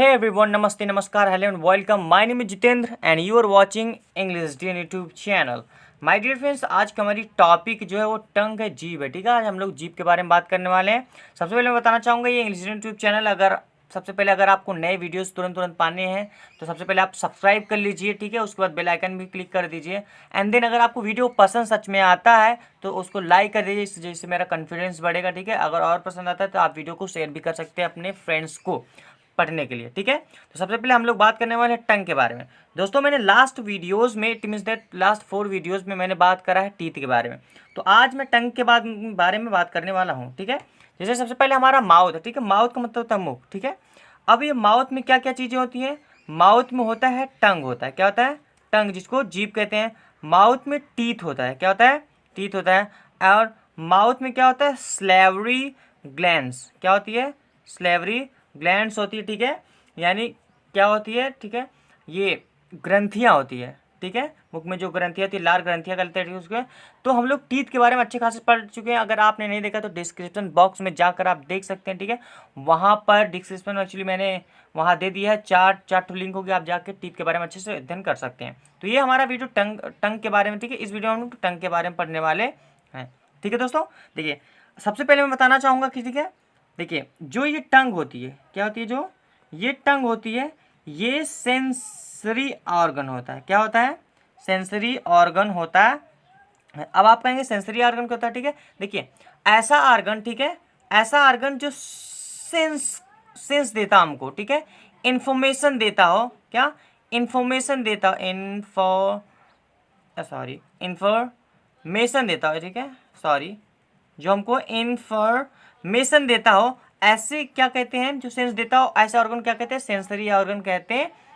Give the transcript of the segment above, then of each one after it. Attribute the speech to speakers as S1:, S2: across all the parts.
S1: Hey everyone, Namaste, Namaskar, hello and welcome. My name is Jitendra and you are watching English Dear YouTube channel. My dear friends, आज का हमारी topic जो है वो टंग है, जीभ है। ठीक है, आज हम लोग जीभ के बारे में बात करने वाले हैं। सबसे पहले मैं बताना चाहूँगा ये इंग्लिश यूट्यूब चैनल अगर आपको नए वीडियोस तुरंत पाने हैं तो सबसे पहले आप सब्सक्राइब कर लीजिए। ठीक है, उसके बाद बेल आइकन भी क्लिक कर दीजिए एंड देन अगर आपको वीडियो पसंद सच में आता है तो उसको लाइक कर दीजिए, जिससे मेरा कॉन्फिडेंस बढ़ेगा। ठीक है, अगर और पसंद आता है तो आप वीडियो को शेयर भी कर सकते हैं अपने फ्रेंड्स को पढ़ने के लिए। ठीक है, तो सबसे पहले हम लोग बात करने वाले हैं टंग के बारे में। दोस्तों मैंने लास्ट वीडियोस में it means that last 4 videos में मैंने बात करा है टीथ के बारे में, तो आज मैं टंग के बारे में बात करने वाला हूँ। ठीक है, जैसे सबसे पहले हमारा माउथ है। ठीक है, माउथ का मतलब होता है मुख। ठीक है, अब ये माउथ में क्या क्या चीज़ें होती हैं? माउथ में होता है टंग, होता है क्या होता है? टंग, जिसको जीभ कहते हैं। माउथ में टीथ होता है, क्या होता है? टीथ होता है। और माउथ में क्या होता है? स्लेवरी ग्लैंड्स, क्या होती है? स्लेवरी ग्लैंड्स होती है। ठीक है, यानी क्या होती है? ठीक है, ये ग्रंथियाँ होती है। ठीक है, मुख में जो ग्रंथियाँ होती है, लाल ग्रंथियाँ कहते हैं उसके। तो हम लोग टीथ के बारे में अच्छे खासे पढ़ चुके हैं। अगर आपने नहीं देखा तो डिस्क्रिप्शन बॉक्स में जाकर आप देख सकते हैं। ठीक है, वहाँ पर डिस्क्रिप्शन में एक्चुअली मैंने वहाँ दे दिया है, चार लिंक होगी, आप जाकर टीथ के बारे में अच्छे से अध्ययन कर सकते हैं। तो ये हमारा वीडियो टंग के बारे में। ठीक है, इस वीडियो में हम लोग टंग के बारे में पढ़ने वाले हैं। ठीक है दोस्तों, देखिए सबसे पहले मैं बताना चाहूँगा कि ठीक है, देखिए जो ये टंग होती है, क्या होती है? जो ये टंग होती है ये सेंसरी ऑर्गन होता है। क्या होता है? सेंसरी ऑर्गन होता है। अब आप कहेंगे सेंसरी ऑर्गन क्या होता है? ठीक है, देखिए ऐसा ऑर्गन, ठीक है, ऐसा ऑर्गन जो सेंस देता हमको। ठीक है, इंफॉर्मेशन देता हो। क्या? इंफॉर्मेशन देता हो, इंफॉर्मेशन देता हो। ठीक है, सॉरी, जो हमको इंफॉर्मेशन देता हो, ऐसे क्या कहते हैं? जो सेंस देता हो ऐसे ऑर्गन क्या कहते हैं? सेंसरी ऑर्गन कहते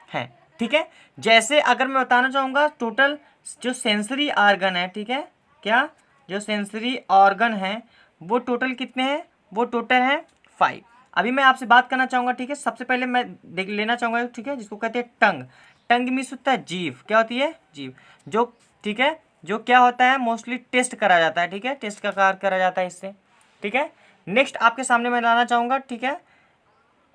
S1: हैं। ठीक है, जैसे अगर मैं बताना चाहूँगा टोटल जो सेंसरी ऑर्गन है, ठीक है, क्या जो सेंसरी ऑर्गन है वो टोटल कितने हैं? वो टोटल है 5। अभी मैं आपसे बात करना चाहूँगा। ठीक है, सबसे पहले मैं देख लेना चाहूँगा, ठीक है, जिसको कहते हैं टंग। टंग मीन्स होता है जीभ। क्या होती है? जीभ। जो, ठीक है, जो क्या होता है मोस्टली टेस्ट करा जाता है। ठीक है, टेस्ट का कार्य करा जाता है इससे। ठीक है, नेक्स्ट आपके सामने मैं लाना चाहूँगा, ठीक है,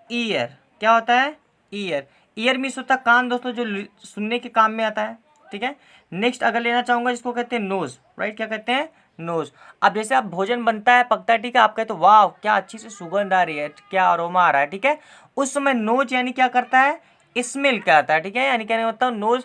S1: ईयर। क्या होता है? ईयर। ईयर मीन्स होता है कान दोस्तों, जो सुनने के काम में आता है। ठीक है, नेक्स्ट अगर लेना चाहूँगा जिसको कहते हैं नोज। राइट, क्या कहते हैं? नोज। अब जैसे आप भोजन बनता है, पकता है, ठीक है, आप कहते हो वाह क्या अच्छी से सुगंध आ रही है, क्या अरोमा आ रहा है। ठीक है, उस समय नोज यानी क्या करता है? स्मेल करता है। ठीक है, यानी कहने मतलब नोज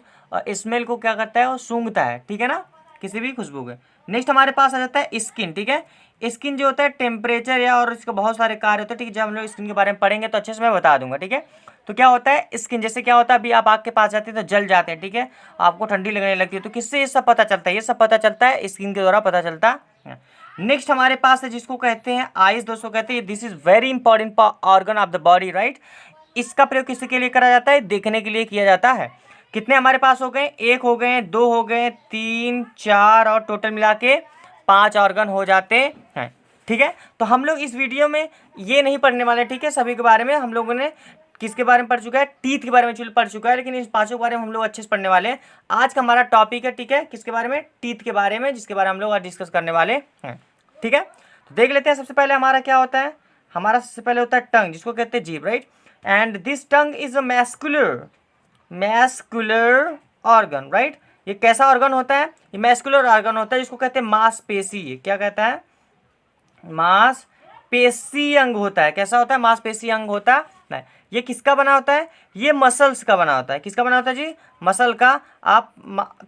S1: स्मेल को क्या करता है? वो सूंघता है। ठीक है ना, किसी भी खुशबू के। नेक्स्ट हमारे पास आ जाता है स्किन। ठीक है, स्किन जो होता है टेम्परेचर या और इसके बहुत सारे कार्य होते हैं। ठीक है, जब हम लोग स्किन के बारे में पढ़ेंगे तो अच्छे से मैं बता दूंगा। ठीक है, तो क्या होता है स्किन? जैसे क्या होता है, अभी आप आग के पास जाते हैं तो जल जाते हैं। ठीक है, आपको ठंडी लगने लगती है, तो किससे ये सब पता चलता है? ये सब पता चलता है स्किन के द्वारा पता चलता है। नेक्स्ट हमारे पास है जिसको कहते हैं आइज। दोस्तों कहते हैं this is very important organ of the body. Right, इसका प्रयोग किसके लिए करा जाता है? देखने के लिए किया जाता है। कितने हमारे पास हो गए? 1 हो गए, 2 हो गए, 3, 4 और टोटल मिला के 5 ऑर्गन हो जाते हैं। ठीक है, तो हम लोग इस वीडियो में ये नहीं पढ़ने वाले। ठीक है, सभी के बारे में हम लोगों ने किसके बारे में पढ़ चुका है? टीथ के बारे में पढ़ चुका है, लेकिन इन 5 के बारे में हम लोग अच्छे से पढ़ने वाले हैं। आज का हमारा टॉपिक है, ठीक है, किसके बारे में? टीथ के बारे में, जिसके बारे में हम लोग आज डिस्कस करने वाले हैं। ठीक है, तो देख लेते हैं। सबसे पहले हमारा क्या होता है? हमारा सबसे पहले होता है टंग, जिसको कहते हैं जीभ। Right, and this tongue is a muscular organ. Right, ये कैसा ऑर्गन होता है? ये मैस्कुलर ऑर्गन होता है, जिसको कहते हैं मांसपेशी। क्या कहता है? मांसपेशी अंग होता है। कैसा होता है? मांसपेशी अंग होता है। ये किसका बना होता है? ये मसल्स का बना होता है। किसका बना होता है जी? मसल का। आप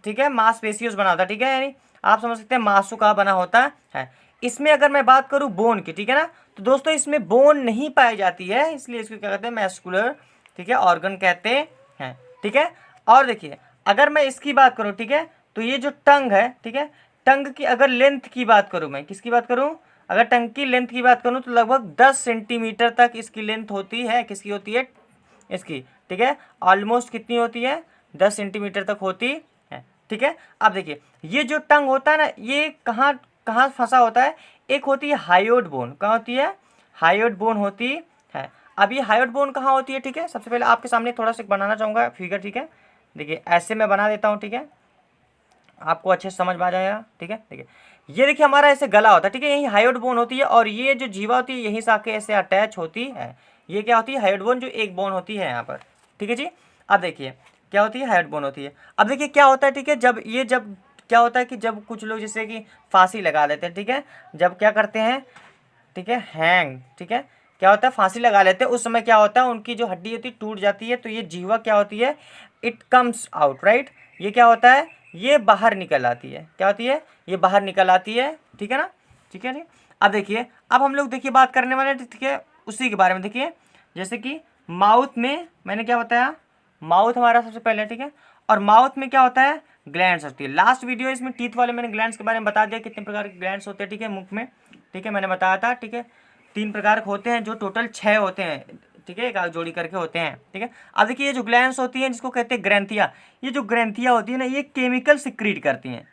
S1: ठीक है, मांसपेशियों से बना होता है। ठीक है, यानी आप समझ सकते हैं मांसों का बना होता है। इसमें अगर मैं बात करूं बोन की, ठीक है ना, तो दोस्तों इसमें बोन नहीं पाई जाती है, इसलिए इसको क्या कहते हैं? मैस्कुलर, ठीक है, ऑर्गन कहते हैं। ठीक है, और देखिए अगर मैं इसकी बात करूं, ठीक है, तो ये जो टंग है, ठीक है, टंग की अगर लेंथ की बात करूं, मैं किसकी बात करूं? अगर टंग की लेंथ की बात करूं तो लगभग 10 सेंटीमीटर तक इसकी लेंथ होती है। किसकी होती है? इसकी। ठीक है, ऑलमोस्ट कितनी होती है? 10 सेंटीमीटर तक होती है। ठीक है, अब देखिए ये जो टंग होता है ना, ये कहाँ कहाँ फंसा होता है? एक होती है हायोड बोन। कहाँ होती है? हायोड बोन होती है। अब ये हायोड बोन कहाँ होती है? ठीक है, सबसे पहले आपके सामने थोड़ा सा बनाना चाहूँगा फिगर। ठीक है, देखिए ऐसे मैं बना देता हूँ। ठीक है, आपको अच्छे से समझ में आ जाएगा। ठीक है, देखिए ये देखिए हमारा ऐसे गला होता है। ठीक है, यही हायोड बोन होती है और ये जो जीवा होती है यहीं से आके ऐसे अटैच होती है। ये क्या होती है, हायोइड बोन, जो एक बोन होती है यहाँ पर, ठीक है जी। अब देखिए क्या होती है, हायोइड बोन होती है। अब देखिए क्या होता है, ठीक है, जब क्या होता है कि जब कुछ लोग जैसे कि फांसी लगा देते हैं, ठीक है, जब क्या करते हैं, ठीक है, हैंग, ठीक है, क्या होता है, फांसी लगा लेते हैं, उस समय क्या होता है, उनकी जो हड्डी होती है टूट जाती है, तो ये जीवा क्या होती है, इट कम्स आउट, राइट। ये क्या होता है, ये बाहर निकल आती है, क्या होती है, ये बाहर निकल आती है, ठीक है ना, ठीक है जी। अब देखिए, अब हम लोग देखिए बात करने वाले हैं, ठीक है, उसी के बारे में। देखिए जैसे कि माउथ में मैंने क्या बताया, माउथ हमारा सबसे पहले, ठीक है, और माउथ में क्या होता है, ग्लैंड्स होती है। लास्ट वीडियो इसमें टीथ वाले मैंने ग्लैंड्स के बारे में बता दिया, कितने प्रकार के ग्लैंड्स होते हैं, ठीक है, मुख में, ठीक है, मैंने बताया था, ठीक है, 3 प्रकार के होते हैं, जो टोटल 6 होते हैं, ठीक है, एक आग जोड़ी करके होते हैं, ठीक है। अब देखिए ये जो ग्लैंड्स होती हैं, जिसको कहते हैं ग्रंथिया, ये जो ग्रंथिया होती है ना, ये केमिकल सिक्रीट करती हैं।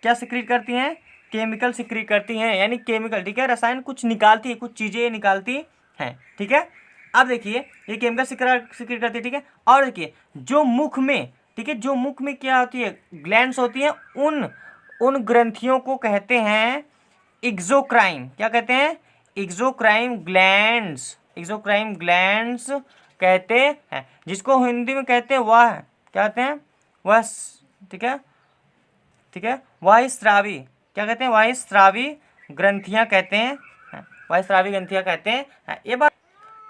S1: क्या सिक्रीट करती हैं, केमिकल सिक्रीट करती हैं, यानी केमिकल, ठीक है, रसायन कुछ निकालती है, कुछ चीज़ें निकालती हैं, ठीक है। अब देखिए ये केमिकल सिक्रीट करती है, ठीक है। और देखिए जो मुख में, ठीक है, जो मुख में क्या होती है, ग्लैंड्स होती हैं, उन उन ग्रंथियों को कहते हैं एक्सोक्राइन। क्या कहते हैं, एक्सोक्राइन ग्लैंड्स, एक्सोक्राइन ग्लैंड्स कहते हैं, जिसको हिंदी में कहते हैं वह, क्या कहते हैं, वह, ठीक है, ठीक है, वायुस्रावी, क्या कहते हैं, वायुस्रावी ग्रंथियां कहते हैं, वायुस्रावी ग्रंथियां कहते हैं, ये बात,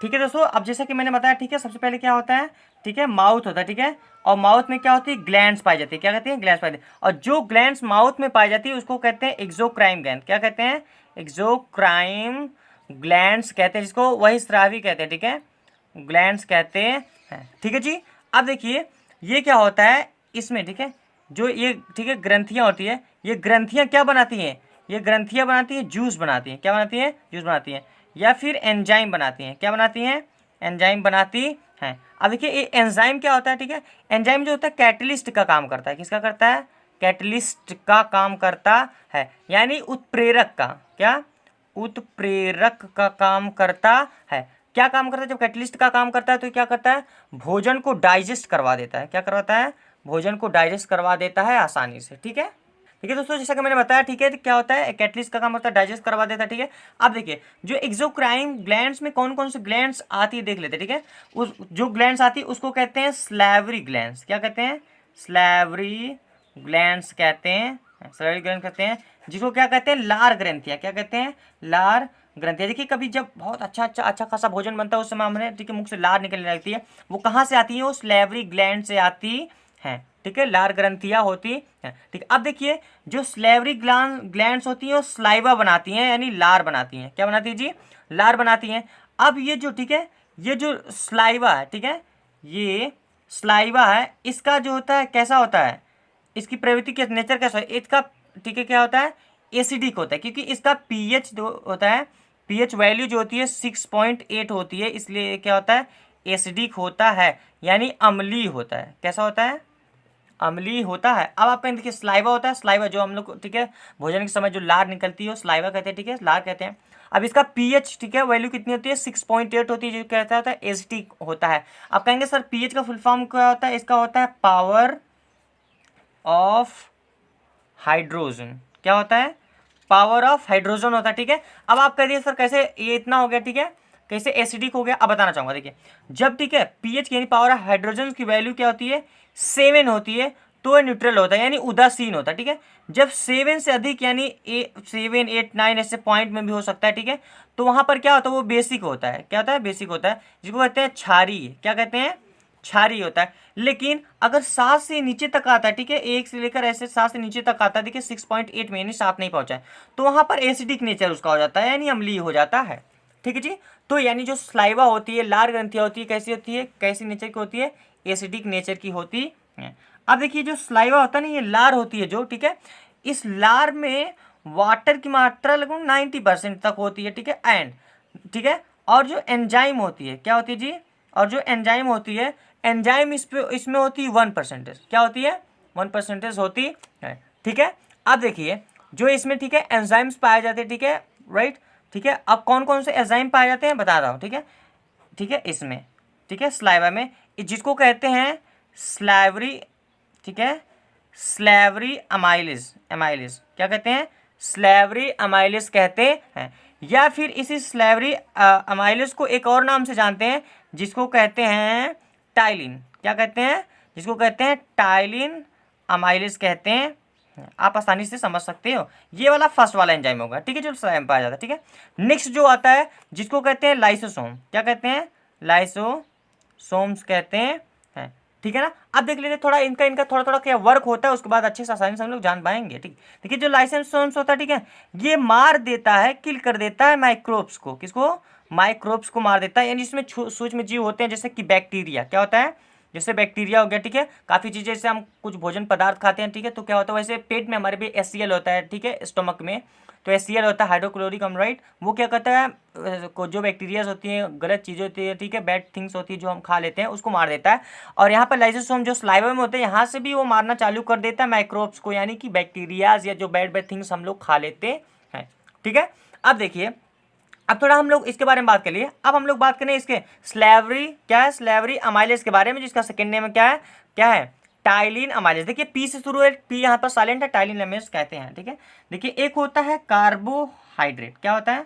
S1: ठीक है दोस्तों। अब जैसा कि मैंने बताया, ठीक है, सबसे पहले क्या होता है, ठीक है, माउथ होता है, ठीक है, और माउथ में क्या होती है, ग्लैंड्स पाई जाती है, क्या कहते हैं, ग्लैंड्स पाई जाती है, और जो ग्लैंड्स माउथ में पाई जाती है उसको कहते हैं एक्सोक्राइन ग्लैंड। क्या कहते हैं, एक्सोक्राइन ग्लैंड्स कहते हैं, जिसको वही स्रावी कहते हैं, ठीक है, ग्लैंड्स कहते हैं, ठीक है जी। अब देखिए ये क्या होता है इसमें, ठीक है, जो ये, ठीक है, ग्रंथियां होती है, ये ग्रंथियां क्या बनाती हैं, ये ग्रंथियां बनाती हैं जूस बनाती हैं, क्या बनाती हैं, जूस बनाती हैं, या फिर एंजाइम बनाती हैं, क्या बनाती हैं, एंजाइम बनाती हैं। अब देखिए ये एंजाइम क्या होता है, ठीक है, एंजाइम जो होता है कैटलिस्ट का काम करता है, किसका करता है, कैटलिस्ट का काम करता है, यानी उत्प्रेरक का, क्या, उत्प्रेरक का काम करता है। क्या काम करता है, जब कैटलिस्ट का काम करता है तो क्या करता है, भोजन को डाइजेस्ट करवा देता है, क्या करवाता है, भोजन को डाइजेस्ट करवा देता है आसानी से, ठीक है, ठीक है दोस्तों, जैसा कि मैंने बताया, ठीक है, क्या होता है, कैटलिस्ट का काम होता है डाइजेस्ट करवा देता है, ठीक है। अब देखिए जो एक्सोक्राइन ग्लैंड्स में कौन कौन से ग्लैंड्स आती है देख लेते हैं, ठीक है, उस जो ग्लैंड्स आती है उसको कहते हैं स्लैवरी ग्लैंड्स। क्या कहते हैं, स्लैवरी ग्लैंड्स कहते हैं, स्लैवरी ग्लैंड कहते हैं, जिसको क्या कहते हैं, लार ग्रंथियां, क्या कहते हैं, लार ग्रंथियां। देखिए कभी जब बहुत अच्छा खासा भोजन बनता है उस समय हमें, ठीक है, मुख से लार निकलने लगती है, वो कहाँ से आती है, वो स्लैवरी ग्लैंड से आती है, ठीक है, लार ग्रंथियां होती हैं, ठीक। अब देखिए जो स्लैवरी ग्लैंड्स होती हैं वो स्लाइवा बनाती हैं, यानी लार बनाती हैं, क्या बनाती है जी, लार बनाती हैं। अब ये जो, ठीक है, ये जो स्लाइवा है, ठीक है, ये स्लाइवा है, इसका जो होता है कैसा होता है, इसकी प्रवृत्ति के नेचर कैसा है, इसका, ठीक है, क्या होता है, एसिडिक होता है, क्योंकि इसका पीएच जो होता है, पीएच वैल्यू जो होती है 6.8 होती है, इसलिए क्या होता है, एसिडिक होता है, यानी अम्लीय होता है। कैसा होता है, अम्लीय होता है। अब आप कहें देखिए स्लाइवा होता है, स्लाइवा जो हम लोग, ठीक है, भोजन के समय जो लार निकलती है वो स्लाइवा कहते हैं, ठीक है, लार कहते हैं। अब इसका पीएच, ठीक है, वैल्यू कितनी होती है, 6.8 होती है, जो कहता होता है एसिडिक होता है। आप कहेंगे सर पीएच का फुल फॉर्म क्या होता है, इसका होता है पावर ऑफ हाइड्रोजन। क्या होता है, पावर ऑफ हाइड्रोजन होता है, ठीक है। अब आप कह दिए सर कैसे ये इतना हो गया, ठीक है, कैसे एसिडिक हो गया, अब बताना चाहूंगा। देखिए जब, ठीक है, पीएच यानी पावर ऑफ हाइड्रोजन की वैल्यू क्या होती है, 7 होती है, तो न्यूट्रल होता है, यानी उदासीन होता है, ठीक है। जब 7 से अधिक, यानी 7, 8, 9 ऐसे पॉइंट में भी हो सकता है, ठीक है, तो वहां पर क्या होता है, वो बेसिक होता है। क्या होता है, बेसिक होता है, जिसको कहते हैं क्षारीय। क्या कहते हैं, क्षारीय होता है। लेकिन अगर 7 से नीचे तक आता है, ठीक है, 1 से लेकर ऐसे 7 से नीचे तक आता है, देखिए 6.8 में, यानी 7 नहीं पहुंचा है, तो वहां पर एसिडिक नेचर उसका हो जाता है, यानी अम्लीय हो जाता है, ठीक है जी। तो यानी जो स्लाइवा होती है, लार ग्रंथियां होती है, कैसी होती है, कैसी नेचर की होती है, एसिडिक नेचर की होती है। अब देखिए जो स्लाइवा होता है ना, ये लार होती है जो, ठीक है, इस लार में वाटर की मात्रा लगभग 90% तक होती है, ठीक है, एंड, ठीक है, और जो एंजाइम होती है, क्या होती है जी, और जो एंजाइम होती है, एंजाइम इसमें होती है 1%। क्या होती है, 1% होती है, ठीक है। अब देखिए जो इसमें, ठीक है, एंजाइम्स पाए जाते हैं, ठीक है, राइट, ठीक है। अब कौन कौन से एंजाइम पाए जाते हैं बता रहा हूँ, ठीक है, ठीक है, इसमें, ठीक है, स्लाइवा में, जिसको कहते हैं स्लैवरी, ठीक है, स्लैवरी अमाइलिस, अमाइलिस क्या कहते हैं, स्लैवरी अमाइलिस कहते हैं। या फिर इसी स्लेवरी अमाइलेज को एक और नाम से जानते हैं जिसको कहते हैं टाइलिन। क्या कहते हैं? जिसको कहते हैं टाइलिन अमाइलेज कहते हैं। आप आसानी से समझ सकते हो। ये वाला फर्स्ट वाला एंजाइम होगा, ठीक है, जो स्लाइम पाया जाता है, ठीक है। नेक्स्ट जो आता है जिसको कहते हैं लाइसोसोम। क्या कहते हैं? लाइसोसोम्स कहते हैं, ठीक है ना। अब देख लीजिए थोड़ा इनका थोड़ा थोड़ा क्या वर्क होता है, उसके बाद अच्छे से आसानी से हम लोग जान पाएंगे, ठीक। देखिए जो लाइसोसोम्स होता है, ठीक है, ये मार देता है, किल कर देता है माइक्रोब्स को। किसको? माइक्रोब्स को मार देता है, यानी इसमें सूक्ष्म जीव होते हैं, जैसे कि बैक्टीरिया। क्या होता है? जैसे बैक्टीरिया हो गया, ठीक है। काफ़ी चीज़ें जैसे हम कुछ भोजन पदार्थ खाते हैं, ठीक है, तो क्या होता है वैसे पेट में हमारे भी HCl होता है, ठीक है, स्टमक में तो HCl होता है, हाइड्रोक्लोरिक अमोनियम। वो क्या करता है जो बैक्टीरियाज होती हैं, गलत चीज़ें होती है, ठीक है, बैड थिंग्स होती है जो हम खा लेते हैं, उसको मार देता है। और यहाँ पर लाइसोसोम जो स्लाइवा में होते हैं, यहाँ से भी वो मारना चालू कर देता है माइक्रोब्स को, यानी कि बैक्टीरियाज या जो बैड बैड थिंग्स हम लोग खा लेते हैं, ठीक है। अब देखिए, अब थोड़ा हम लोग इसके बारे में बात कर लिए। अब हम लोग बात करें इसके स्लेवरी, क्या है, स्लेवरी अमाइलेज के बारे में, जिसका सेकेंड नेम क्या है? क्या है? Ptyalin amylase. देखिए पी से शुरू है, पी यहाँ पर साइलेंट है, टाइलिन अमाइलेज कहते हैं, ठीक है। देखिए एक होता है कार्बोहाइड्रेट। क्या होता है?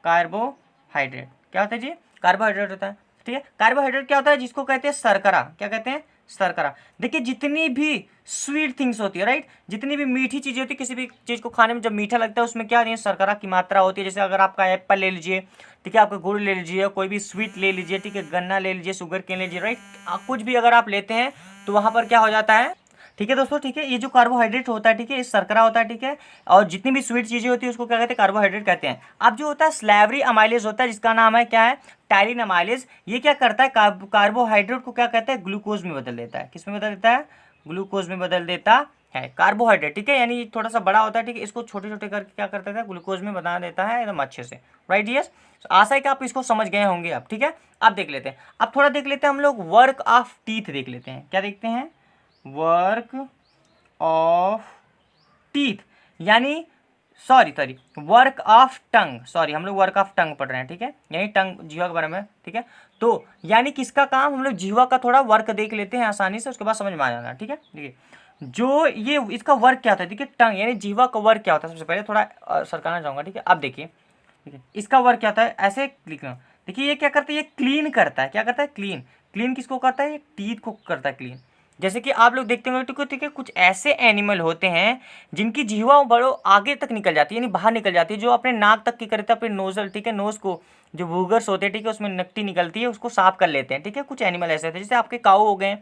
S1: कार्बोहाइड्रेट। क्या होता है जी? कार्बोहाइड्रेट होता है, ठीक है। कार्बोहाइड्रेट क्या होता है? जिसको कहते हैं शर्करा। क्या कहते हैं? शर्करा। देखिए जितनी भी स्वीट थिंग्स होती है, राइट, जितनी भी मीठी चीज़ें होती है, किसी भी चीज़ को खाने में जब मीठा लगता है उसमें क्या होती है? शर्करा की मात्रा होती है। जैसे अगर आपका एप्पल ले लीजिए, ठीक है, आपका गुड़ ले लीजिए, कोई भी स्वीट ले लीजिए, ठीक है, गन्ना ले लीजिए, शुगर केन ले लीजिए, राइट, कुछ भी अगर आप लेते हैं तो वहाँ पर क्या हो जाता है, ठीक है दोस्तों, ठीक है, ये जो कार्बोहाइड्रेट होता है, ठीक है, ये शर्करा होता है, ठीक है, और जितनी भी स्वीट चीज़ें होती है उसको क्या कहते हैं? कार्बोहाइड्रेट कहते हैं। अब जो होता है स्लेवरी अमाइलेज होता है, जिसका नाम है क्या है? Ptyalin amylase. ये क्या करता है? कार्बोहाइड्रेट को क्या कहते हैं? ग्लूकोज में बदल देता है। किस में बदल देता है? ग्लूकोज में बदल देता है कार्बोहाइड्रेट, ठीक है, यानी थोड़ा सा बड़ा होता है, ठीक है, इसको छोटे छोटे करके क्या करता है? ग्लूकोज में बना देता है एकदम अच्छे से, राइट। यस, आशा है कि आप इसको समझ गए होंगे अब, ठीक है। अब देख लेते हैं, अब थोड़ा देख लेते हैं हम लोग वर्क ऑफ टीथ देख लेते हैं। क्या देखते हैं? वर्क ऑफ टीथ, यानी sorry work of tongue, sorry हम लोग वर्क ऑफ टंग पढ़ रहे हैं, ठीक है, यानी टंग जीवा के बारे में, ठीक है। तो यानी किसका काम? हम लोग जीवा का थोड़ा वर्क देख लेते हैं आसानी से, उसके बाद समझ में आ जाना, ठीक है। देखिए जो ये इसका वर्क क्या होता है, देखिए टंग यानी जीवा का वर्क क्या होता है, सबसे पहले थोड़ा सरकाना चाहूँगा, ठीक है। अब देखिए, ठीक है, इसका वर्क क्या होता है, ऐसे लिखना। देखिए ये क्या करता है? ये क्लीन करता है। क्या करता है? क्लीन। क्लीन किसको करता है? ये टीथ को करता है क्लीन। जैसे कि आप लोग देखते होंगे, ठीक है, कुछ ऐसे एनिमल होते हैं जिनकी जीवा बड़ो आगे तक निकल जाती है, यानी बाहर निकल जाती है, जो अपने नाक तक की करते हैं, अपने नोजल, ठीक है, नोज को जो वूगर्स होते हैं, ठीक है, उसमें नकटी निकलती है, उसको साफ कर लेते हैं, ठीक है। कुछ एनिमल ऐसे होते हैं, जैसे आपके काऊ हो गए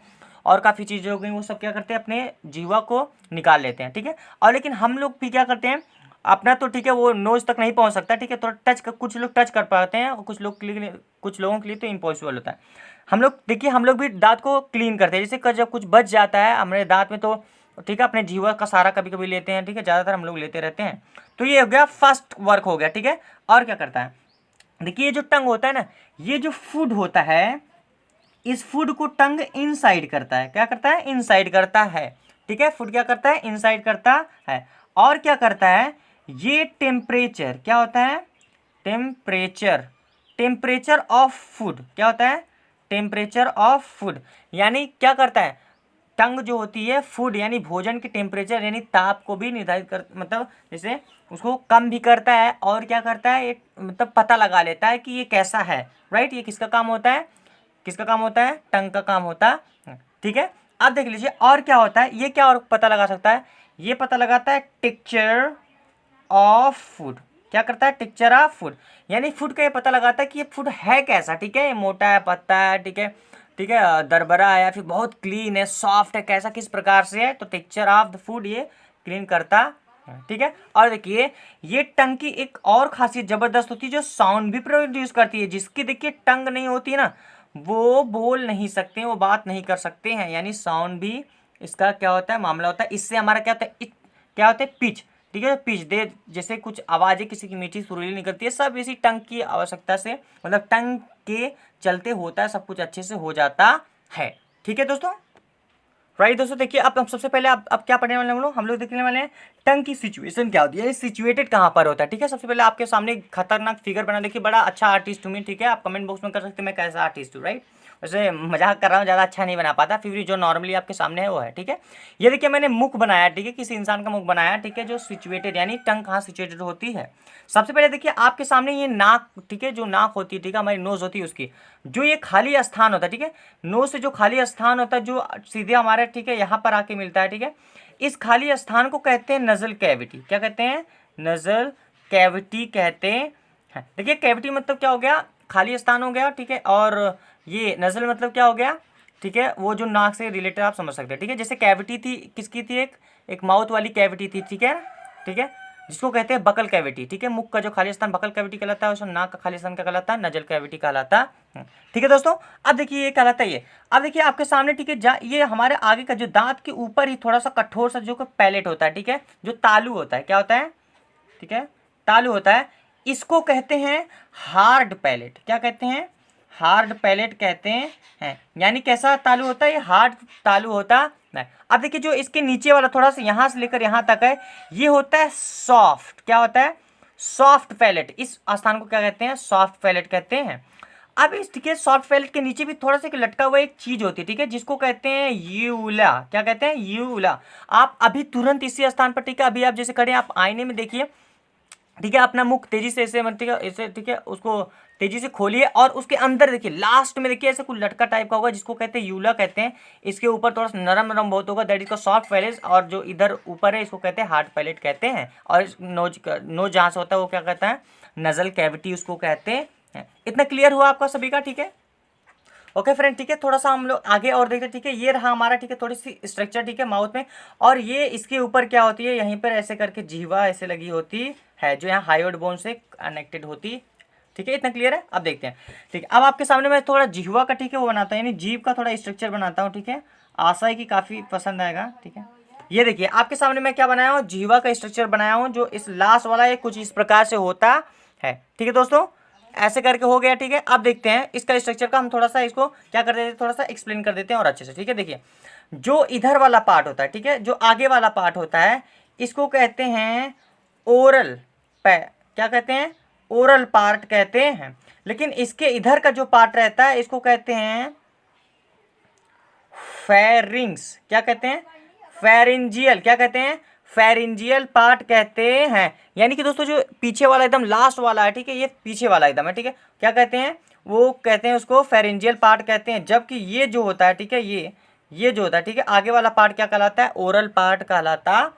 S1: और काफ़ी चीज़ें हो गई, वो सब क्या करते हैं? अपने जीवा को निकाल लेते हैं, ठीक है। और लेकिन हम लोग भी क्या करते हैं? अपना तो ठीक है वो नोज तक नहीं पहुंच सकता, ठीक है, थोड़ा टच कर, कुछ लोग टच कर पाते हैं और कुछ लोगों के लिए तो इम्पॉसिबल होता है। हम लोग देखिए, हम लोग भी दांत को क्लीन करते हैं, जैसे जब कुछ बच जाता है हमारे दांत में तो ठीक है, अपने जीवा का सहारा कभी कभी लेते हैं, ठीक है, ज़्यादातर हम लोग लेते रहते हैं। तो ये हो गया फर्स्ट वर्क हो गया, ठीक है। और क्या करता है? देखिए ये जो टंग होता है ना, ये जो फूड होता है, इस फूड को टंग इनसाइड करता है। क्या करता है? इनसाइड करता है, ठीक है। फूड क्या करता है? इनसाइड करता है। और क्या करता है? ये टेम्परेचर, क्या होता है? टेम्परेचर, टेम्परेचर ऑफ फूड, क्या होता है? टेम्परेचर ऑफ फूड, यानी क्या करता है? टंग जो होती है फूड यानी भोजन के टेम्परेचर यानी ताप को भी निर्धारित कर, मतलब जैसे उसको कम भी करता है, और क्या करता है? एक मतलब पता लगा लेता है कि ये कैसा है, राइट। ये किसका काम होता है? किसका काम होता है? टंग का काम होता है, ठीक है। अब देख लीजिए और क्या होता है, ये क्या और पता लगा सकता है? ये पता लगाता है टेक्सचर ऑफ फूड। क्या करता है? टेक्सचर ऑफ फूड, यानी फूड का ये पता लगाता है कि ये फूड है कैसा, ठीक है, मोटा है, पतला है, ठीक है, ठीक है, दरबरा है या फिर बहुत क्लीन है, सॉफ्ट है, कैसा किस प्रकार से है, तो टेक्सचर ऑफ द फूड ये क्लीन करता है, ठीक है। और देखिए ये टंग की एक और खासियत जबरदस्त होती है, जो साउंड भी प्रोड्यूस करती है। जिसकी देखिए टंग नहीं होती है ना, वो बोल नहीं सकते हैं, वो बात नहीं कर सकते हैं, यानी साउंड भी इसका क्या होता है? मामला होता है। इससे हमारा क्या होता है? क्या होता है? पिच, ठीक है, पिच दे, जैसे कुछ आवाज़ें किसी की मीठी सुरीली निकलती है, सब इसी टंग की आवश्यकता से, मतलब टंग के चलते होता है, सब कुछ अच्छे से हो जाता है, ठीक है दोस्तों, राइट। दोस्तों देखिए अब हम सबसे पहले अब क्या पढ़ने वाले हम लोग देखने वाले हैं टंग की सिचुएशन क्या होती है, सिचुएटेड कहाँ पर होता है, ठीक है। सबसे पहले आपके सामने खतरनाक फिगर बना, देखिए बड़ा अच्छा आर्टिस्ट हूँ मैं, ठीक है, आप कमेंट बॉक्स में कर सकते हैं मैं कैसा आर्टिस्ट हूँ, राइट। वैसे मजाक कर रहा हूँ, ज़्यादा अच्छा नहीं बना पाता, फिर भी जो नॉर्मली आपके सामने है वो है, ठीक है। ये देखिए मैंने मुख बनाया, ठीक है, किसी इंसान का मुख बनाया, ठीक है, जो सिचुएटेड यानी टंग कहाँ सिचुएटेड होती है। सबसे पहले देखिए आपके सामने ये नाक, ठीक है, जो नाक होती है, ठीक है, हमारी नोज होती है, उसकी जो ये खाली स्थान होता है, ठीक है, नोज से जो खाली स्थान होता है जो सीधे हमारे, ठीक है, यहाँ पर आके मिलता है, ठीक है, इस खाली स्थान को कहते हैं नजल कैविटी। क्या कहते हैं? नजल कैविटी कहते हैं। देखिए कैविटी मतलब क्या हो गया? खाली स्थान हो गया, ठीक है, और ये नजल मतलब क्या हो गया? ठीक है, वो जो नाक से रिलेटेड आप समझ सकते हैं, ठीक है। जैसे कैविटी थी किसकी थी? एक माउथ वाली कैविटी थी, ठीक है, ठीक है, जिसको कहते हैं बकल कैविटी, ठीक है। मुख का जो खाली स्थान बकल कैविटी कहलाता है, उसमें नाक का खाली स्थान क्या कहलाता है? नजल कैविटी कहलाता है, ठीक है दोस्तों। अब देखिए ये कहलाता है ये। अब देखिए आपके सामने, ठीक है, ये हमारे आगे का जो दांत के ऊपर ही थोड़ा सा कठोर सा जो पैलेट होता है, ठीक है, जो तालू होता है, क्या होता है? ठीक है, तालू होता है, इसको कहते हैं हार्ड पैलेट। क्या कहते हैं? हार्ड पैलेट कहते हैं। यानी कैसा तालू होता है? ये हार्ड तालू होता है। अब देखिए जो इसके नीचे वाला थोड़ा सा यहाँ से लेकर यहाँ तक है, ये होता है सॉफ्ट। क्या होता है? Soft palate. इस स्थान को क्या कहते हैं? सॉफ्ट पैलेट कहते हैं। अब इस, ठीक है, सॉफ्ट पैलेट के नीचे भी थोड़ा सा लटका हुआ एक चीज होती है, ठीक है, जिसको कहते हैं यूला। क्या कहते हैं? यूला। आप अभी तुरंत इसी स्थान पर, ठीक है, अभी आप जैसे खड़े हैं, आप आईने में देखिए, ठीक है, अपना मुख तेजी से ऐसे, ठीक है, ऐसे, ठीक है, उसको तेजी से खोलिए और उसके अंदर देखिए, लास्ट में देखिए ऐसे कुछ लटका टाइप का होगा, जिसको कहते हैं यूला कहते हैं। इसके ऊपर थोड़ा सा नरम नरम बहुत होगा, दैट इज का सॉफ्ट पैलेट, और जो इधर ऊपर है इसको कहते हैं हार्ड पैलेट कहते हैं। और इस नोज जहाँ से होता है वो क्या कहता है? नजल कैविटी उसको कहते हैं। इतना क्लियर हुआ आपका सभी का? ठीक है, ओके फ्रेंड, ठीक है, थोड़ा सा हम लोग आगे और देखते हैं, ठीक है। ये रहा हमारा, ठीक है, थोड़ी सी स्ट्रक्चर, ठीक है, माउथ में, और ये इसके ऊपर क्या होती है? यहीं पर ऐसे करके जीवा ऐसे लगी होती है, जो यहाँ हायोइड बोन से कनेक्टेड होती, ठीक है। इतना क्लियर है? अब देखते हैं, ठीक है। अब आपके सामने मैं थोड़ा जिह्वा का, ठीक है, वो बनाता हूँ, यानी जीभ का थोड़ा स्ट्रक्चर बनाता हूँ, ठीक है। आशा है कि काफ़ी पसंद आएगा, ठीक है। ये देखिए आपके सामने मैं क्या बनाया हूँ? जिह्वा का स्ट्रक्चर बनाया हूँ, जो इस लास्ट वाला है, कुछ इस प्रकार से होता है, ठीक है दोस्तों, ऐसे करके हो गया, ठीक है। अब देखते हैं इसका स्ट्रक्चर का, हम थोड़ा सा इसको क्या कर देते हैं, थोड़ा सा एक्सप्लेन कर देते हैं और अच्छे से, ठीक है। देखिए जो इधर वाला पार्ट होता है, ठीक है, जो आगे वाला पार्ट होता है, इसको कहते हैं ओरल क्या कहते हैं? ओरल पार्ट कहते हैं। लेकिन इसके इधर का जो पार्ट रहता है, इसको कहते हैं फेरिंग्स। क्या कहते हैं? फेरिंजियल। क्या कहते हैं? फेरिंजियल पार्ट कहते हैं। यानी कि दोस्तों जो पीछे वाला एकदम लास्ट वाला है, ठीक है, ये पीछे वाला एकदम है, ठीक है, क्या कहते हैं? वो कहते हैं उसको फेरिंजियल पार्ट कहते हैं। जबकि ये जो होता है, ठीक है, ये जो होता है, ठीक है, आगे वाला पार्ट क्या कहलाता है? ओरल पार्ट कहलाता है,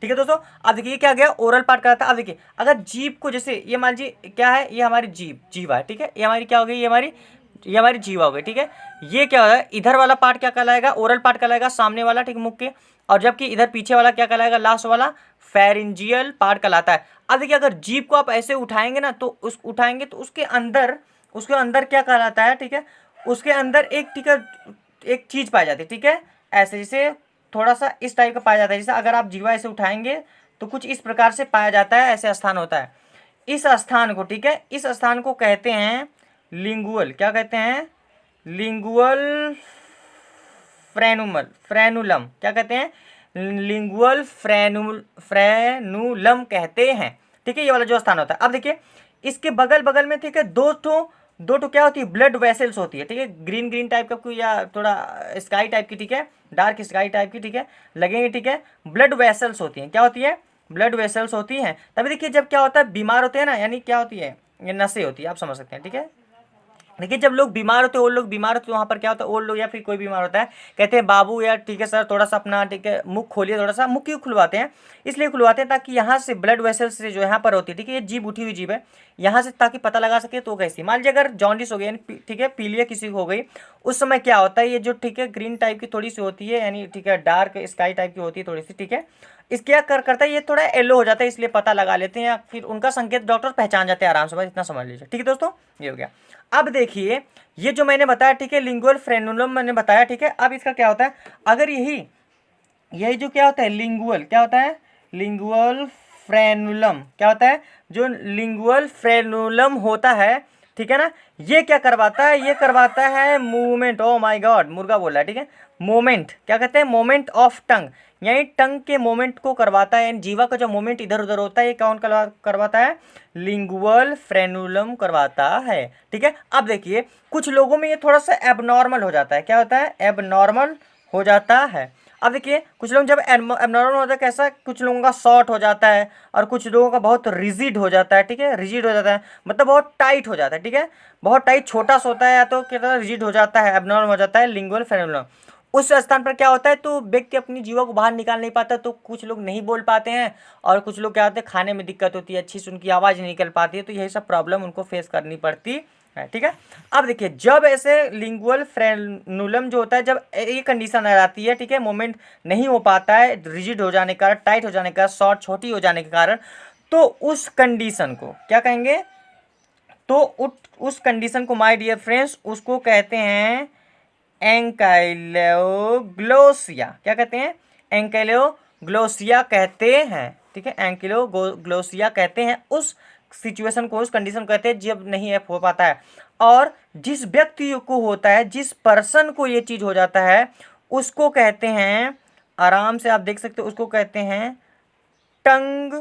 S1: ठीक है दोस्तों। अब देखिए क्या गया? ओरल पार्ट कहलाता है। अब देखिए अगर जीभ को, जैसे ये मान लीजिए क्या है, ये हमारी जीवा है, ठीक है, ये हमारी क्या हो गई? ये हमारी जीवा हो गई, ठीक है। ये क्या है? इधर वाला पार्ट क्या कहलाएगा? ओरल पार्ट कहलाएगा, सामने वाला, ठीक, मुख के। और जबकि इधर पीछे वाला क्या कहलाएगा? लास्ट वाला फेरिंजियल पार्ट कहलाता है। अब देखिए अगर जीभ को आप ऐसे उठाएंगे ना, तो उठाएंगे तो उसके अंदर क्या कहलाता है, ठीक है, उसके अंदर एक, ठीक है, एक चीज पाई जाती है, ठीक है, ऐसे जैसे थोड़ा सा इस टाइप का पाया जाता है। जैसे अगर आप जीवा ऐसे उठाएंगे तो कुछ इस प्रकार से पाया जाता है, ऐसे स्थान होता है। इस स्थान को, ठीक है, इस स्थान को कहते हैं लिंगुअल। क्या कहते हैं? Lingual frenulum. क्या कहते हैं? लिंगुअल फ्रेनुलम कहते हैं, ठीक है, ये वाला जो स्थान होता है। अब देखिए इसके बगल बगल में, ठीक है, दो ठो क्या होती है? ब्लड वेसल्स होती है, ठीक है, ग्रीन टाइप का कोई, या थोड़ा स्काई टाइप की, ठीक है, डार्क स्काई टाइप की, ठीक है, लगेंगे, ठीक है, ब्लड वेसल्स होती हैं। क्या होती है? ब्लड वेसल्स होती हैं। तभी देखिए जब क्या होता है, बीमार होते हैं ना, यानी क्या होती है? ये नसें होती है, आप समझ सकते हैं, ठीक है। देखिए जब लोग बीमार होते हैं, ओल्ड लोग बीमार होते हैं, वहाँ पर क्या होता है? ओल्ड लोग या फिर कोई बीमार होता है, कहते हैं बाबू यार, ठीक है सर, थोड़ा सा अपना, ठीक है, मुख खोलिए थोड़ा सा। मुख क्यों खुलवाते हैं? इसलिए खुलवाते हैं ताकि यहाँ से ब्लड वेसल्स से जो यहाँ पर होती है, ठीक है, ये जीभ उठी हुई जीभ है, यहाँ से ताकि पता लगा सके तो कैसी। मान लीजिए अगर जॉन्डिस हो गई, यानी ठीक है, पीलिया किसी को हो गई, उस समय क्या होता है? ये जो, ठीक है, ग्रीन टाइप की थोड़ी सी होती है, यानी ठीक है, डार्क स्काई टाइप की होती है थोड़ी सी, ठीक है, इस क्या करता है, ये थोड़ा येलो हो जाता है, इसलिए पता लगा लेते हैं, या फिर उनका संकेत डॉक्टर पहचान जाते हैं आराम से। बस इतना समझ लीजिए, ठीक है दोस्तों, ये हो गया। अब देखिए ये जो मैंने बताया, ठीक है, लिंगुअल फ्रेनुलम मैंने बताया, ठीक है। अब इसका क्या होता है? अगर यही जो क्या होता है, लिंगुअल, क्या होता है? लिंगुअल फ्रेनुलम क्या होता है? जो लिंगुअल फ्रेनुलम होता है, ठीक है ना। ये क्या करवाता है, ये करवाता है मूवमेंट, ओ माय गॉड मुर्गा बोल रहा है, ठीक है। मोमेंट क्या कहते हैं, मोमेंट ऑफ टंग, यानी टंग के मोमेंट को करवाता है, यानी जीवा का जो मोमेंट इधर उधर होता है ये कौन करवाता है, लिंगुअल फ्रेनुलम करवाता है, ठीक है। अब देखिए कुछ लोगों में ये थोड़ा सा एबनॉर्मल हो जाता है, क्या होता है, एबनॉर्मल हो जाता है। अब देखिए कुछ लोग जब एबनॉर्मल होता है कैसा, कुछ लोगों का शॉर्ट हो जाता है और कुछ लोगों का बहुत रिजिड हो जाता है, ठीक है, रिजिड हो जाता है मतलब बहुत टाइट हो जाता है, ठीक है, बहुत टाइट छोटा सा होता है या तो क्या रिजिड हो जाता है, एबनॉर्मल हो जाता है, लिंगुअल फ्रेनुलम। उस स्थान पर क्या होता है तो व्यक्ति अपनी जीवा को बाहर निकाल नहीं पाता, तो कुछ लोग नहीं बोल पाते हैं और कुछ लोग क्या होते हैं खाने में दिक्कत होती है, अच्छी से उनकी आवाज़ नहीं निकल पाती है, तो यही सब प्रॉब्लम उनको फेस करनी पड़ती है, ठीक है। अब देखिए जब ऐसे लिंगुअल फ्रेनुलम जो होता है, जब ये कंडीशन आ जाती है, ठीक है, मोमेंट नहीं हो पाता है, रिजिड हो जाने के कारण, टाइट हो जाने के कारण, शॉर्ट छोटी हो जाने के कारण, तो उस कंडीशन को क्या कहेंगे, तो उस कंडीशन को माय डियर फ्रेंड्स उसको कहते हैं एंकाइलोग्लोसिया, क्या कहते हैं, एंकाइलोग्लोसिया कहते हैं, ठीक है, एंकाइलोग्लोसिया कहते हैं उस सिचुएशन को, उस कंडीशन को कहते हैं जब नहीं हो पाता है। और जिस व्यक्ति को होता है, जिस पर्सन को ये चीज हो जाता है उसको कहते हैं, आराम से आप देख सकते हो, उसको कहते हैं टंग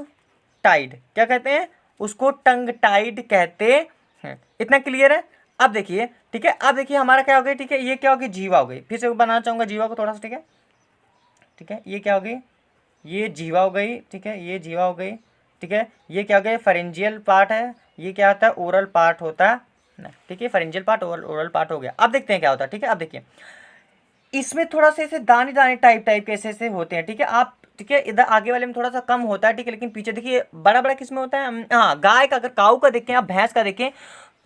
S1: टाइड, क्या कहते हैं उसको, टंग टाइड कहते हैं। इतना क्लियर है। अब देखिए, ठीक है, अब देखिए हमारा क्या हो गया, ठीक है, ये क्या होगी, जीवा हो गई, फिर से बनाना चाहूंगा जीवा को थोड़ा सा, ठीक है, ठीक है, ये क्या हो गई, ये जीवा हो गई, ठीक है, ये जीवा हो गई, ठीक है, ये क्या हो गया, फरेंजियल पार्ट है, ये क्या होता है, ओरल पार्ट होता है, ठीक है, फरेंजियल पार्ट ओरल पार्ट हो गया। अब देखते हैं क्या होता है, ठीक है। अब देखिए इसमें थोड़ा सा ऐसे दाने दाने टाइप टाइप के ऐसे होते हैं, ठीक है, आप, ठीक है, इधर आगे वाले में थोड़ा सा कम होता है, ठीक है, लेकिन पीछे देखिए बड़ा बड़ा किस में होता है, हाँ गाय का, अगर काऊ का देखें आप, भैंस का देखें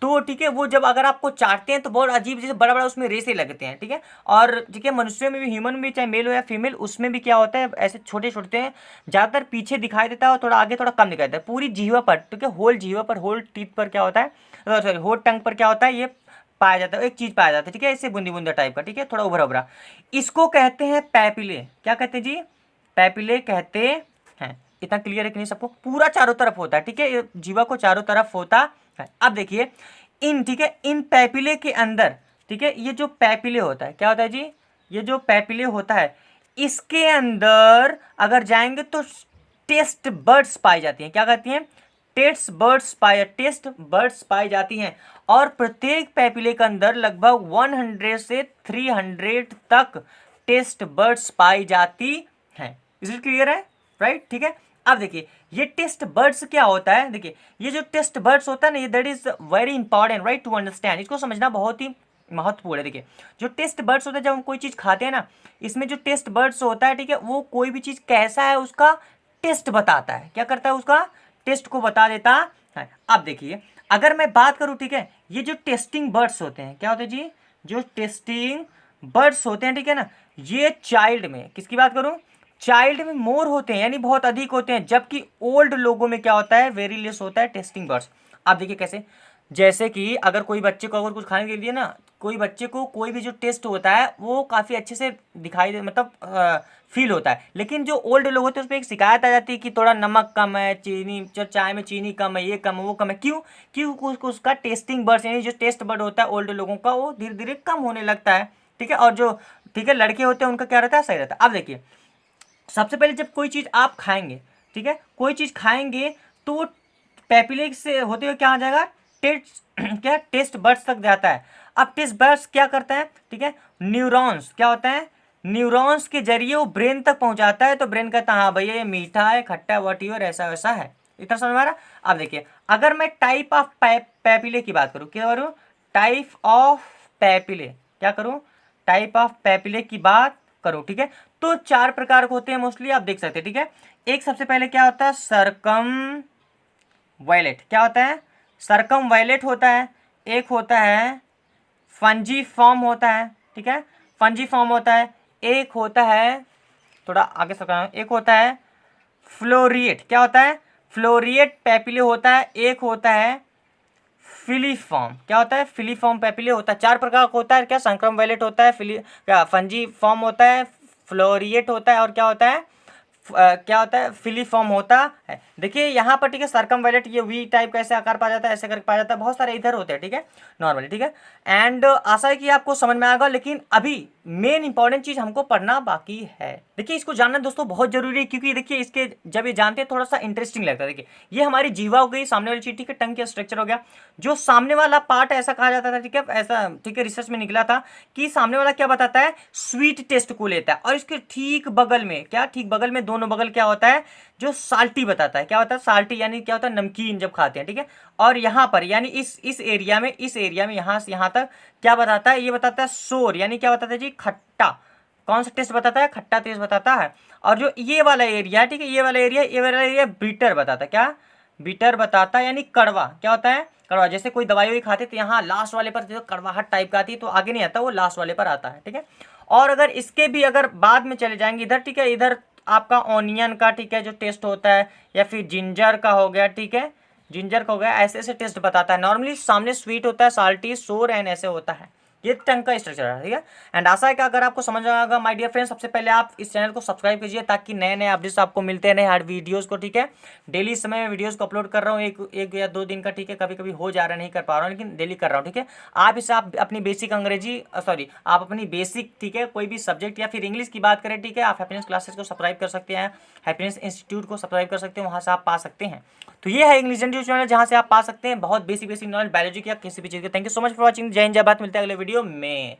S1: तो, ठीक है, वो जब अगर आपको चाटते हैं तो बहुत अजीब, जैसे बड़ा बड़ा उसमें रेसे लगते हैं, ठीक है। और ठीक है मनुष्यों में भी, ह्यूमन में भी, चाहे मेल हो या फीमेल, उसमें भी क्या होता है ऐसे छोटे छोटे हैं, ज़्यादातर पीछे दिखाई देता है और थोड़ा आगे थोड़ा कम दिखाई देता है, पूरी जीवा पर, ठीक है, होल जीवा पर, होल टीथ पर क्या होता है, सॉरी होल टंग पर क्या होता है, ये पाया जाता है, एक चीज पाया जाता है, ठीक है, इससे बूंदी बूंदा टाइप का, ठीक है, थोड़ा उभरा उभरा, इसको कहते हैं पैपिले, क्या कहते हैं जी, पैपिले कहते हैं। इतना क्लियर है कि नहीं सबको, पूरा चारों तरफ होता है, ठीक है, ये जीवा को चारों तरफ होता है। अब देखिए इन, ठीक है, इन पैपिले के अंदर, ठीक है, ये जो पैपिले होता है क्या होता है जी, ये जो पैपिले होता है इसके अंदर अगर जाएंगे तो टेस्ट बर्ड्स पाई जाती हैं, क्या कहती हैं, टेस्ट बर्ड्स पाई जाती हैं। और प्रत्येक पैपिले के अंदर लगभग 100 से 300 तक टेस्ट बर्ड्स पाई जाती हैं। इज इट क्लियर है, राइट, ठीक है। अब देखिए ये टेस्ट बर्ड्स क्या होता है, देखिए ये जो टेस्ट बर्ड्स होता है ना, ये that is very important, right, to understand, इसको समझना बहुत ही महत्वपूर्ण है। देखिए जो टेस्ट बर्ड्स होता है, जब हम कोई चीज़ खाते हैं ना, इसमें जो टेस्ट बर्ड्स होता है, ठीक है, वो कोई भी चीज़ कैसा है उसका टेस्ट बताता है, क्या करता है, उसका टेस्ट को बता देता है। अब देखिए अगर मैं बात करूं, ठीक है, ये जो टेस्टिंग बर्ड्स होते हैं, क्या होते हैं जी, जो टेस्टिंग बर्ड्स होते हैं, ठीक है ना, ये चाइल्ड में, किसकी बात करूं, चाइल्ड में मोर होते हैं, यानी बहुत अधिक होते हैं, जबकि ओल्ड लोगों में क्या होता है, वेरी लेस होता है टेस्टिंग बर्ड्स। आप देखिए कैसे, जैसे कि अगर कोई बच्चे को अगर कुछ खाने के लिए ना, कोई बच्चे को कोई भी जो टेस्ट होता है वो काफ़ी अच्छे से दिखाई दे, मतलब फील होता है, लेकिन जो ओल्ड लोग होते हैं उस पर एक शिकायत आ जाती है कि थोड़ा नमक कम है, चीनी, चाय में चीनी कम है, ये कम है, वो कम है, क्यों, क्यों उसका टेस्टिंग बर्ड्स, यानी जो टेस्ट बर्ड होता है ओल्ड लोगों का, वो धीरे धीरे कम होने लगता है, ठीक है। और जो, ठीक है, लड़के होते हैं उनका क्या रहता है, सही रहता है। अब देखिए सबसे पहले जब कोई चीज़ आप खाएंगे, ठीक है, कोई चीज़ खाएंगे तो वो पैपिले से होते हुए क्या आ जाएगा, टेस्ट क्या, टेस्ट बर्ड्स तक जाता है। अब टेस्ट बर्ड्स क्या करता है, ठीक है, न्यूरॉन्स क्या होता है, न्यूरॉन्स के जरिए वो ब्रेन तक पहुंचाता है, तो ब्रेन कहता है हाँ भैया ये मीठा है, खट्टा है, वॉटिवर, ऐसा वैसा है। इतना समझ में आ रहा। अब देखिए अगर मैं टाइप ऑफ पैपिले की बात करूँ, क्या करूँ, टाइप ऑफ पैपिले, क्या करूँ, टाइप ऑफ पैपिले की बात करूँ, ठीक है, तो 4 प्रकार के होते हैं मोस्टली, आप देख सकते हैं, ठीक है। एक सबसे पहले क्या होता है, सरकम वायलेट, क्या होता है, सरकम वायलेट होता है। एक होता है फंजी फॉर्म होता है, ठीक है, फंजी फॉर्म होता है। एक होता है, थोड़ा आगे सरका, एक होता है फ्लोरिएट, क्या होता है, फ्लोरिएट पैपिले होता है। एक होता है फिलीफॉर्म, क्या होता है, फिलीफॉर्म पैपिले होता है। 4 प्रकार का होता है, क्या, संक्रम वायलेट होता है, क्या फंजी फॉर्म होता है, फ्लोरिएट होता है, और क्या होता है, क्या होता है, फिलीफॉर्म होता है। देखिए यहाँ पर ठीक है, सर्कमवैलेट ये वी टाइप का ऐसे आकार पाया जाता है, ऐसे करके पाया जाता है, बहुत सारे इधर होते हैं ठीक है नॉर्मली ठीक है। एंड आशा है कि आपको समझ में आएगा, लेकिन अभी मेन इंपॉर्टेंट चीज़ हमको पढ़ना बाकी है। देखिए इसको जानना दोस्तों बहुत जरूरी है, क्योंकि देखिए इसके जब ये जानते हैं थोड़ा सा इंटरेस्टिंग लगता है। देखिए ये हमारी जीवा हो गई, सामने वाली चीज ठीक है, टंग का स्ट्रक्चर हो गया। जो सामने वाला पार्ट ऐसा कहा जाता था ठीक है, ऐसा ठीक है रिसर्च में निकला था कि सामने वाला क्या बताता है, स्वीट टेस्ट को लेता है, और इसके ठीक बगल में क्या, ठीक बगल में दोनों बगल क्या होता है, जो साल्टी बताता है। क्या होता है साल्टी, यानी क्या होता है नमकीन जब खाते हैं ठीक है। और यहाँ पर यानी इस एरिया में यहाँ से यहाँ तक क्या बताता है, ये बताता है सोर, यानी क्या बताता है जी, खट्टा। कौन सा टेस्ट बताता है, खट्टा टेस्ट बताता है। और जो ये वाला एरिया है ठीक है, ये वाला एरिया बीटर बताता है। क्या, बीटर बताता है, यानी कड़वा। क्या होता है, कड़वा। जैसे कोई दवाई वही खाते तो यहाँ लास्ट वाले पर जो कड़वाहट टाइप का आती है, तो आगे नहीं आता, वो लास्ट वाले पर आता है ठीक है। और अगर इसके भी अगर बाद में चले जाएंगे इधर ठीक है, इधर आपका ऑनियन का ठीक है जो टेस्ट होता है, या फिर जिंजर का हो गया ठीक है, जिंजर का हो गया, ऐसे ऐसे टेस्ट बताता है। नॉर्मली सामने स्वीट होता है, साल्टी, सोर एंड ऐसे होता है, ये टंग का स्ट्रक्चर है ठीक है। एंड आशा है कि अगर आपको समझ आएगा माय डियर फ्रेंड्स, सबसे पहले आप इस चैनल को सब्सक्राइब कीजिए, ताकि नए नए अपडेट्स आपको मिलते रहे हर वीडियोस को ठीक है। डेली इस समय मैं वीडियोस को अपलोड कर रहा हूँ, एक या 2 दिन का ठीक है, कभी कभी हो जा रहा है नहीं कर पा रहा हूँ, लेकिन डेली कर रहा हूँ ठीक है। आप इससे आप अपनी बेसिक अंग्रेजी आप अपनी बेसिक ठीक है कोई भी सब्जेक्ट या फिर इंग्लिश की बात करें ठीक है, आप हैप्पीनेस क्लासेस को सब्सक्राइब कर सकते हैं, हैप्पीनेस इंस्टीट्यूट को सब्सक्राइब कर सकते हैं, वहाँ से आप पा सकते हैं। तो ये है इंग्लिश न्यूज चैनल, जहाँ से आप पा सकते हैं बहुत बेसिक नॉलेज बायोलॉजी की या किसी भी चीज़ की। Thank you so much for watching. जय हिंद, जय भारत। मिलते हैं अगले वीडियो में।